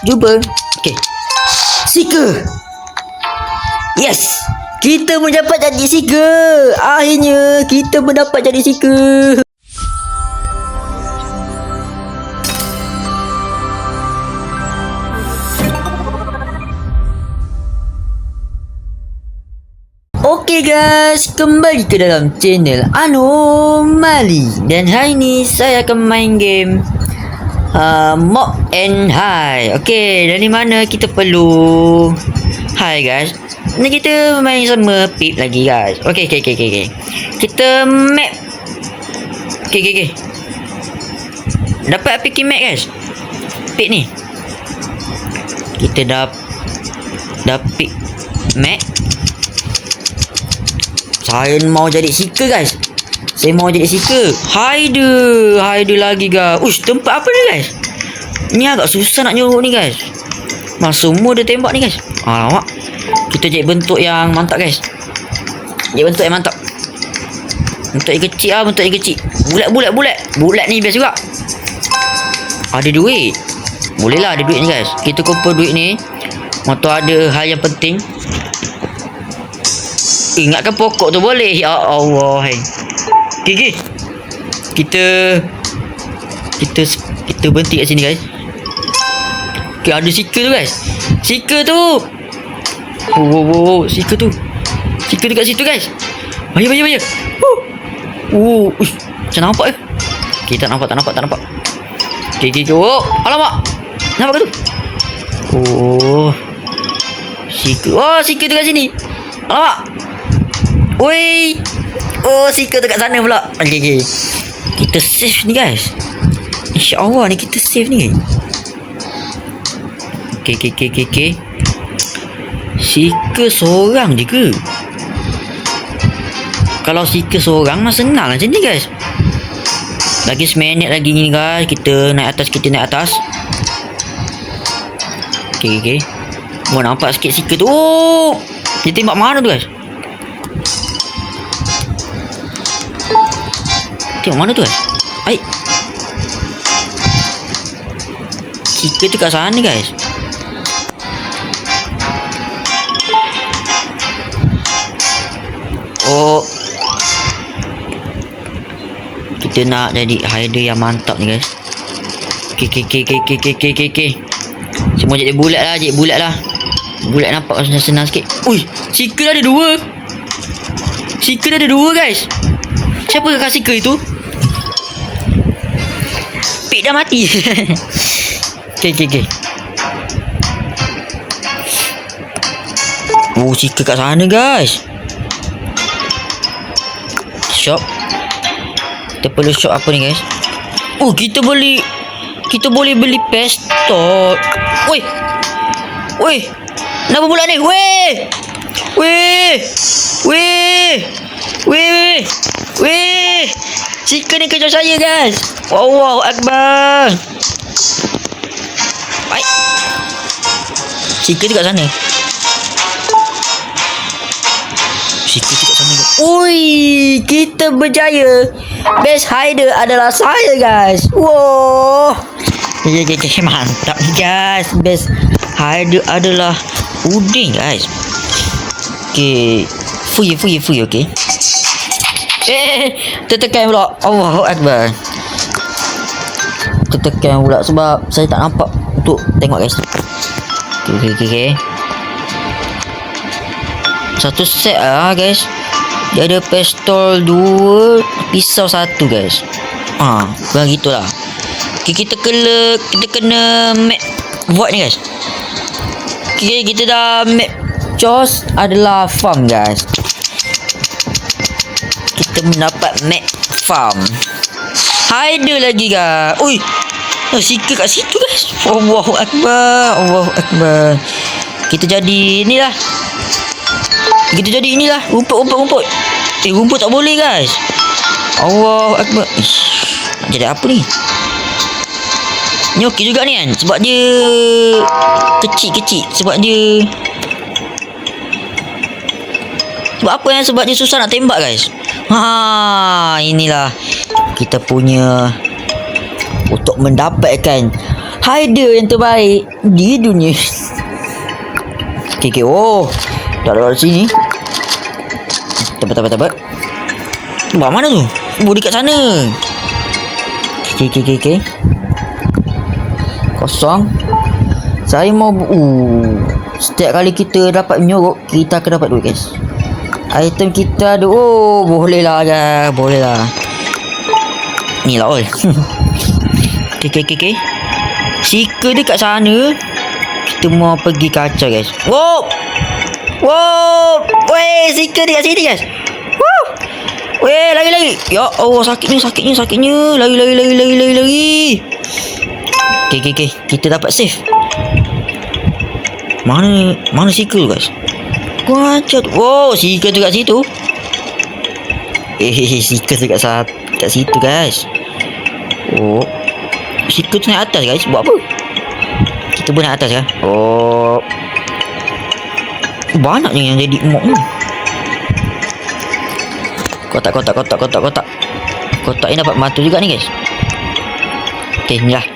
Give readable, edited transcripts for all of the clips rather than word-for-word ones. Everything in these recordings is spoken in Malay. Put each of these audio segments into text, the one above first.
Jumpa. Okay. Seeker. Yes. Kita mendapat jadi seeker. Akhirnya kita mendapat jadi seeker. Okay guys, kembali ke dalam channel Anomali. Dan hari ni saya akan main game Mob and Hide. Okay, dari mana kita perlu Hai guys, ni kita main sama Pip lagi guys. Okay. Kita map. Okay. Dapat pick map guys. Pip ni kita dah pick map. Saya mau jadi seeker guys. Saya mau jadi seeker. Hide lagi guys. Ush, tempat apa ni guys? Ni agak susah nak nyuruh ni guys. Semua dia tembak ni guys. Alamak. Kita jadi bentuk yang mantap guys. Jadi bentuk yang mantap. Bentuk yang kecil lah, bentuk yang kecil. Bulat. Bulat ni best juga. Ada duit. Boleh lah ada duit ni guys. Kita kumpul duit ni. Motor ada hal yang penting. Ingatkan pokok tu boleh. Ya Allah. Okay. Kita berhenti kat sini guys. Okay, ada seeker tu guys. Seeker tu. Seeker tu. Seeker dekat situ guys. Bahaya. Ush. Macam nampak ke? Okay, tak nampak. Okay. Alamak. Nampak ke tu? Seeker. Seeker dekat sini. Alamak. Woi. Seeker dekat sana pula. Okay. Kita save ni guys. InsyaAllah ni kita save ni. Okay. Seeker seorang je ke? Kalau seeker seorang mah senang macam ni guys. Lagi seminit lagi ni guys. Kita naik atas. Okay. Nampak sikit seeker tu. Dia tembak mana tu guys? Tengok mana tu guys? Seeker tu kat sana guys. Kita nak jadi hider yang mantap ni guys. Okay. Semua jadi bulat lah. Bulat nampak senang sikit. Ui, seeker ada dua. Seeker ada dua guys. Siapa kasih seeker itu? Pik dah mati. Okay. Seeker kat sana guys. Shop. Kita perlu shop apa ni guys? Kita boleh beli pistol. Woi. Kenapa pula ni? Weh. Seeker ni kejar saya guys. Allahu Akbar. Baik. Seeker tu kat sana. Ui, kita berjaya. Best hider adalah saya guys. Wow. Mantap ni guys. Best hider adalah Udin guys. Okay. Fuy okay. Tertekan pula. Allahu Akbar. Tertekan pula sebab saya tak nampak untuk tengok guys. Okay. Satu set lah guys. Dia ada pistol 2, pisau 1 guys. Begitulah. Okay, kita kena map void ni guys. Okay, kita dah map choose adalah farm guys. Kita mendapat map farm. Hider lagi guys. Ui, seeker kat situ guys. Allahu Akbar. Kita jadi inilah. Rumput. Rumput tak boleh guys. Allahu Akbar. Nak jadi apa ni? Ni okey juga ni kan. Sebab dia kecil. Sebab apa yang sebab dia susah nak tembak guys. Inilah kita punya untuk mendapatkan hider yang terbaik di dunia. Okay. Oh, tak ada sini. Tepat. Buat mana tu? Budi kat sana. Okay. Kosong. Saya mau setiap kali kita dapat menyorok, kita akan dapat duit, guys. Item kita ada. Oh, boleh lah, guys. Boleh lah. Ni lah, oi. Okay. Sika dia kat sana. Kita mau pergi kacau, guys. Wow. Weh, sika dia kat sini, guys. Woo. Weh, lagi. Ya Allah, sakitnya. Lagi. Okay. Kita dapat save. Mana sika, guys? Kacau. Oh, sika tu kat situ. Sika tu kat situ, guys. Oh, sika tu naik atas, guys. Buat apa? Kita pun naik atas, kan? Oh, banyak yang jadi emok ni. Kotak. Kotak ni dapat batu juga ni, guys. Okay, ni lah.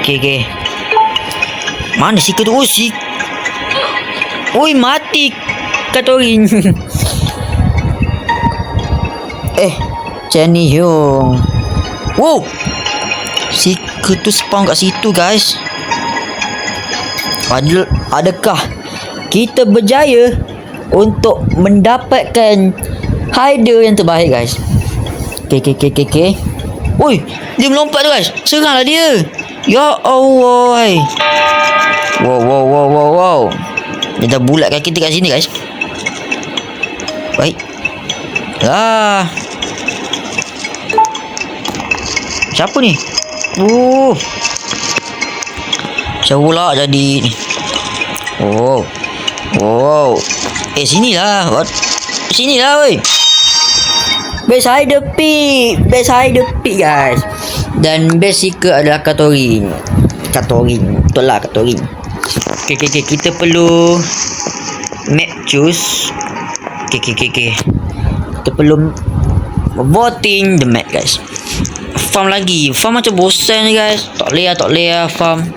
Okay. Mana sika tu? Oh, oi, mati Katorin. Jenny Hyung. Wow, sika tu spawn kat situ, guys. Adakah kita berjaya untuk mendapatkan hider yang terbaik, guys? Okay. Oi, dia melompat tu, guys. Seranglah dia. Ya Allah. Wow. Dia dah bulatkan kita kat sini, guys. Baik. Siapa ni? Siapa pula jadi ni? Wow. Sinilah. Woi. Best hider pick, guys. Dan best seeker adalah Katorin. Betul lah, Katorin. Okay. Kita perlu map choose. Okay. Kita perlu voting the map, guys. Farm lagi. Farm macam bosan ni, guys. Tak boleh farm.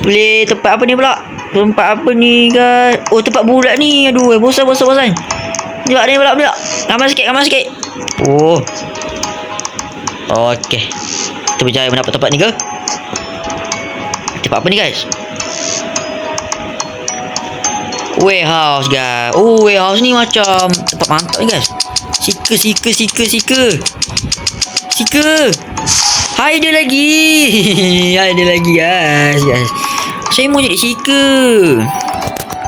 Boleh tempat apa ni pula? Tempat apa ni, guys? Oh, tempat bulat ni. Aduh, bosan. Sekejap ni pula. Gambar sikit. Oh. Okey. Kita berjaya mendapat tempat ni ke? Tempat apa ni, guys? Warehouse, guys. Oh, warehouse ni macam tempat mantap ni, guys. Sika. Hider lagi, guys. Saya mau jadi sika.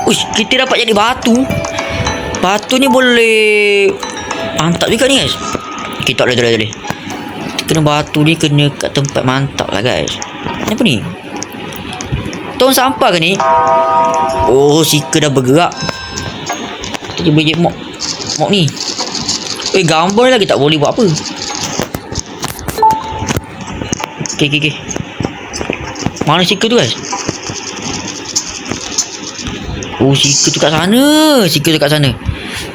Uish, kita dapat jadi batu. Batu ni boleh mantap juga ni, guys. Okay, tak boleh. Kena batu ni kena kat tempat mantap lah, guys. Apa ni? Tong sampah ke ni? Oh, sika dah bergerak. Kita cuba je mok ni. Gambar lagi tak boleh buat apa. Okay. Mana sika tu, guys? Oh, sika tu kat sana.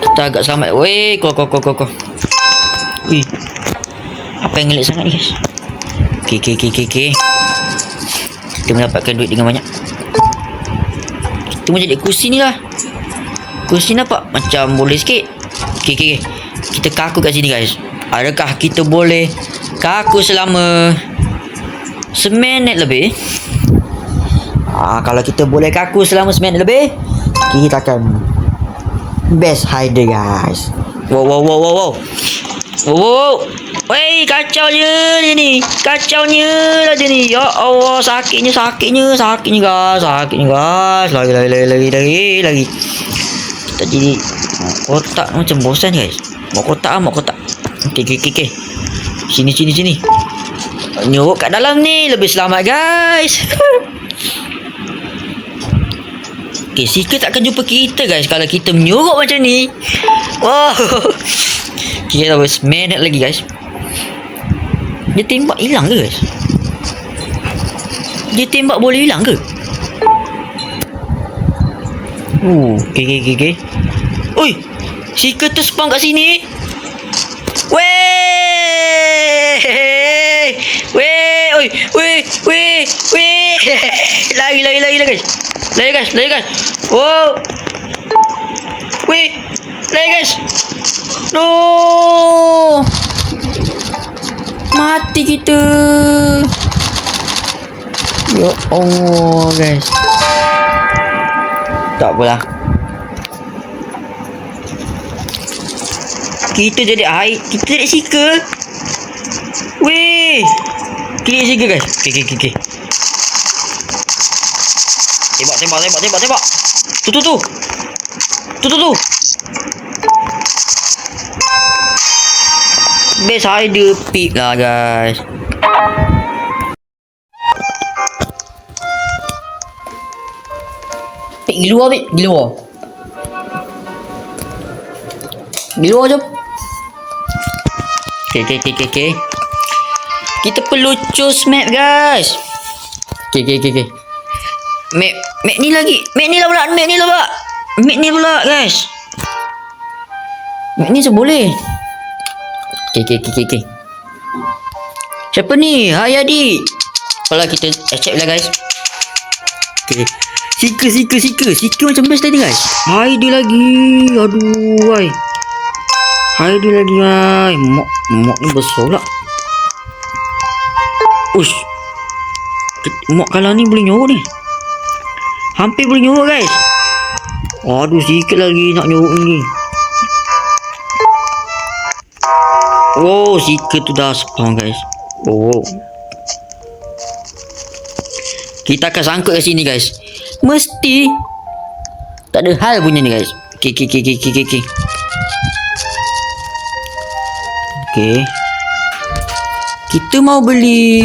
Kita agak selamat. Weh, kau. Wih. Apa yang ngelik sangat ni, guys? Okay. Kita mendapatkan duit dengan banyak. Kita mau jadi kursi ni lah. Kursi nampak macam boleh sikit. Okay. Kita kaku kat sini, guys. Adakah kita boleh kaku selama seminit lebih? Kalau kita boleh kaku selama seminit lebih, kita akan best hider, guys. Wow. Wey, kacaunya dia ni. Ya Allah, sakitnya, guys. Lagi. Kita jadi kotak macam bosan, guys. Mau kotak. Okay. Sini. Nyuruk kat dalam ni lebih selamat, guys. Okay, sika tak akan jumpa kita, guys, kalau kita menyuruk macam ni. Wow. Kita dah berseminit lagi, guys. Dia tembak hilang ke, guys? Dia tembak boleh hilang ke? Okay. Oi, sika tu spawn kat sini. Weh. Weh. Oi. Weh. Lari guys. Lari guys. Oh. Weh. Lari guys. No. Mati kita. Ya Allah guys. Tak apalah. Kita jadi air. Kita jadi sika. Weh. Kita jadi sika guys. Okay. Tembak. Tu. Best idea pick lah guys. Pergi luar jom. Okay. Kita perlu choose map guys. Okay. Map ni lagi. Map ni pula guys. Map ni boleh. Okay. Siapa ni? Hai adik. Kalau kita check lah guys. Okay. Sika macam best tadi guys. Hai dia lagi. Aduh hai. Hai dia lagi hai. Mok ni besar pula. Ush. Mok kalau ni boleh nyorok ni. Hampir boleh nyorok guys. Aduh sikit lagi nak nyorok ni. Oh, Sika tu dah spawn guys. Oh. Kita akan sangkut kat sini guys. Mesti tak ada hal punya ni guys. Okay. Kita mau beli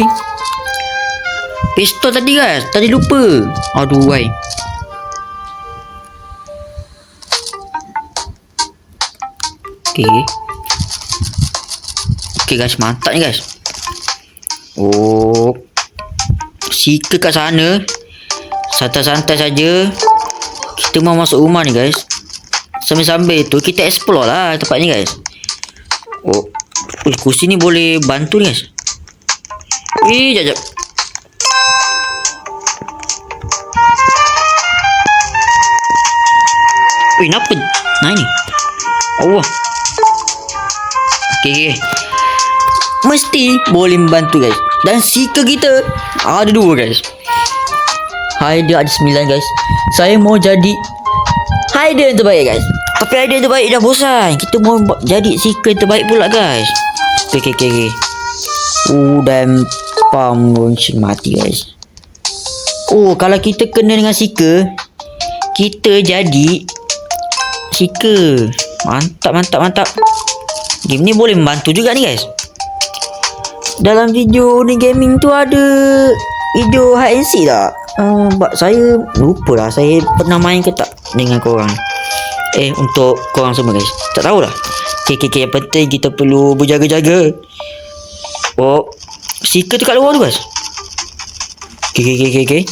pistol tadi guys. Tadi lupa. Aduh why. Okay guys, mantap ni guys. Oh, Sika kat sana. Santai-santai saja. Kita mau masuk rumah ni guys. Sambil-sambil tu kita explore lah tempat ni guys. Oh, kursi ni boleh bantu ni guys. Jap. Kenapa? Nah ni. Allah. Okay. Mesti boleh membantu guys. Dan Sika kita ada 2 guys. Haider ada 9 guys. Saya mau jadi Haider yang terbaik guys. Tapi Haider yang terbaik dah bosan. Kita mau jadi Sika yang terbaik pula guys. Okay. Dan pam launching mati guys. Oh, kalau kita kena dengan Sika, kita jadi Sika. Mantap. Game ni boleh membantu juga ni guys. Dalam video ni gaming tu ada video hide and seek tak? Saya lupa lah. Saya pernah main ke tak dengan korang. Untuk korang semua guys. Tak tahulah. Okay. Yang penting kita perlu berjaga-jaga. Oh, Sika tu kat luar tu guys. Okay.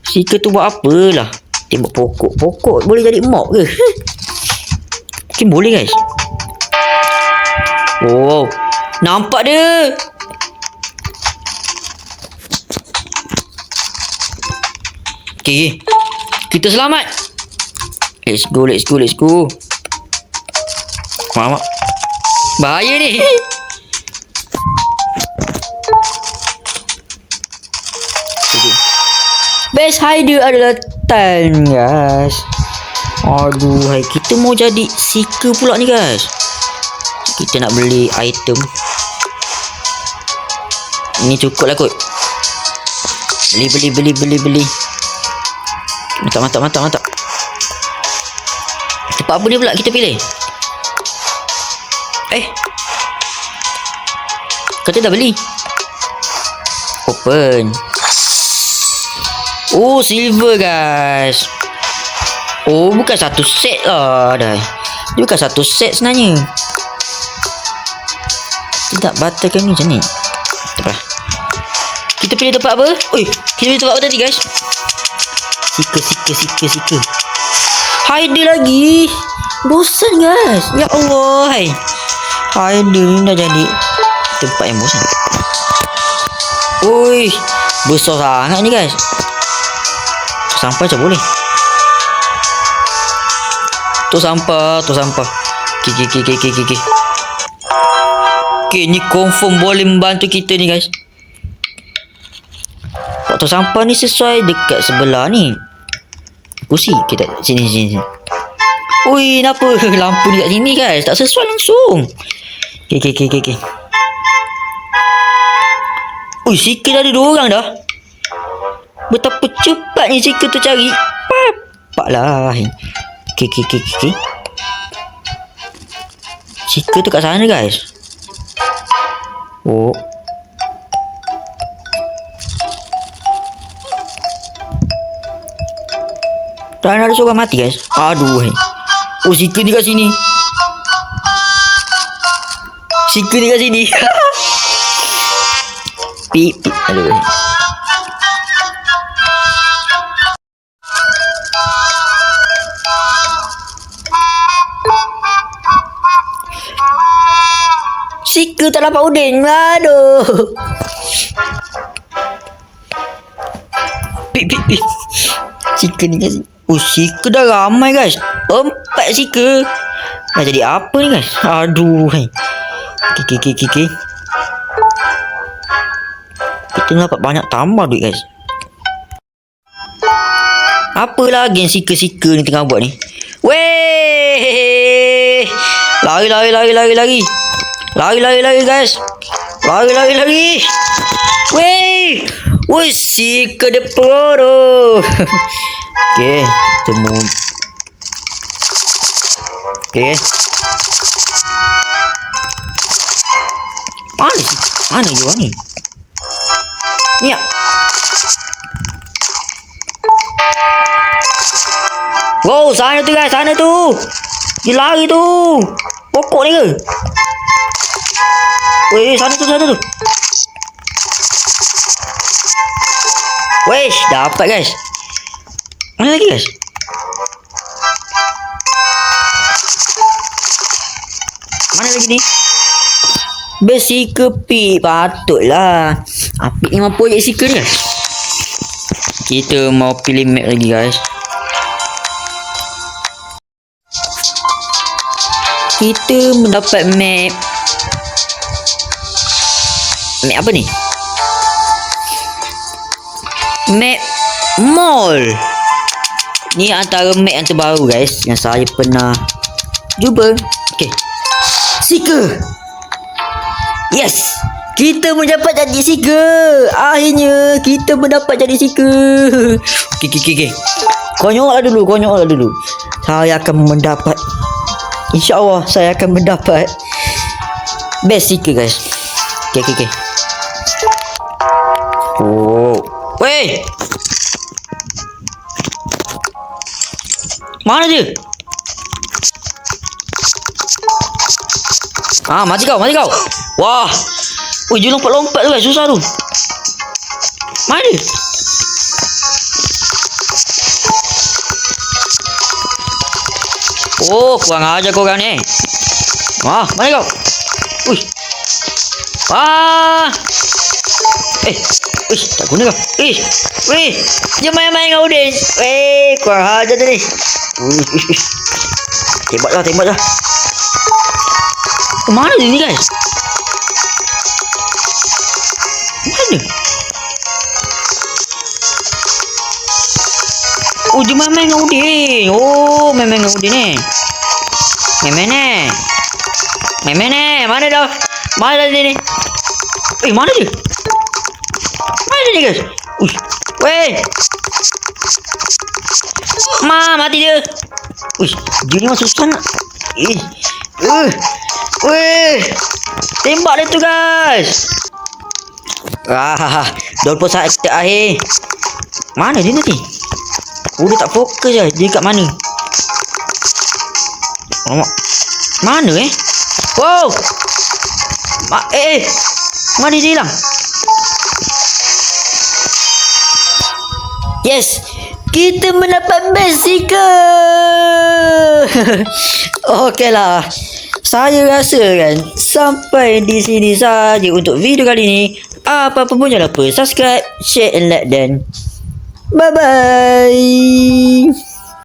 Sika tu buat apalah. Tembak pokok boleh jadi mob ke? Mungkin boleh guys. Oh, nampak dia. Okay. Kita selamat. Let's go. Mak. Bahaya ni. Okay. Best hider adalah Tan guys. Aduh, hai, kita mau jadi Sika pula ni guys. Kita nak beli item. Ini cukup lah kot. Beli. Mantap. Tempat apa ni pula kita pilih? Kata dah beli. Open. Oh, silver guys. Oh, bukan satu set lah dah. Dia bukan satu set sebenarnya. Tidak batalkan ni macam ni. Tak apa. Kita pilih tempat apa? Oi, kita pilih tempat apa tadi guys? Sika. Haider lagi. Bosan guys. Ya Allah. Haider ni dah jadi tempat yang bosan. Ui, besar sangat ni guys. Sampai macam boleh. Tu sampah. Okay, ni confirm boleh membantu kita ni guys. Waktu sampah ni sesuai dekat sebelah ni. Kursi kita sini. Ui, kenapa lampu dekat sini guys? Tak sesuai langsung. Okay. Ui, Seeker dah ada 2 orang dah. Betapa cepat ni Seeker tu cari. Pak lah. Okay. Seeker tu kat sana guys. Oh. Tak ada seorang mati guys. Aduh. Oh, Seeker ni kat sini. Pip. Aduh. Seeker tak dapat udin. Aduh. Pip. Seeker ni guys. Oh, Seeker dah ramai guys. 4 Seeker. Dah jadi apa ni guys? Aduh. Okay. Kita dapat banyak tambah duit guys. Apa lagi yang Seeker ni tengah buat ni? Weh. Lari guys. Lari. Weh. Woi, Seeker de pro. Okay, temu. Okay. Mana dia ni? Ni. Wow, sana tu guys, Dia lari tu. Pokok ni ke? Weh, sana tu. Weh, dapat guys. Mana lagi guys? Mana lagi ni? Seeker pik. Patutlah. Apik ni mampu je Seeker ni guys. Kita mau pilih map lagi guys. Kita mendapat map. Map apa ni? Map mall. Ni antara map yang terbaru guys, yang saya pernah jumpa. Okay, Seeker. Yes, kita mendapat jadi Seeker. Akhirnya kita mendapat jadi Seeker. Okay. Konyollah dulu. Saya akan mendapat, InsyaAllah saya akan mendapat best Seeker guys. Okay. Oh, weh. Mana dia? Mati kau. Wah. Ui, dia lompat tu guys, susah tu. Mana dia? Oh, kurang ajar korang ni. Mana kau? Ui. Tak guna kau. Weh, dia main-main dengan Udin. Kurang ajar tu ni. Tembak lah. Kemana dia ni guys? Mana? Oh, dia main-main dengan Udin. Main-main dengan Udin ni. Main-main ni. Mana dah? Mana dia ni? Mana dia? Mana dia guys? Weh. Mati dia. Dia ni masuk susah nak. Weh. Tembak dia tu guys. 20 saat terakhir. Mana dia ni? Dia tak fokus je. Dia kat mana? Mana Wow. Mana dia hilang? Yes, kita mendapat best Seeker. Okey lah. saya rasa kan sampai di sini saja untuk video kali ni. Apa-apa pun jangan lupa subscribe, share and like dan bye bye.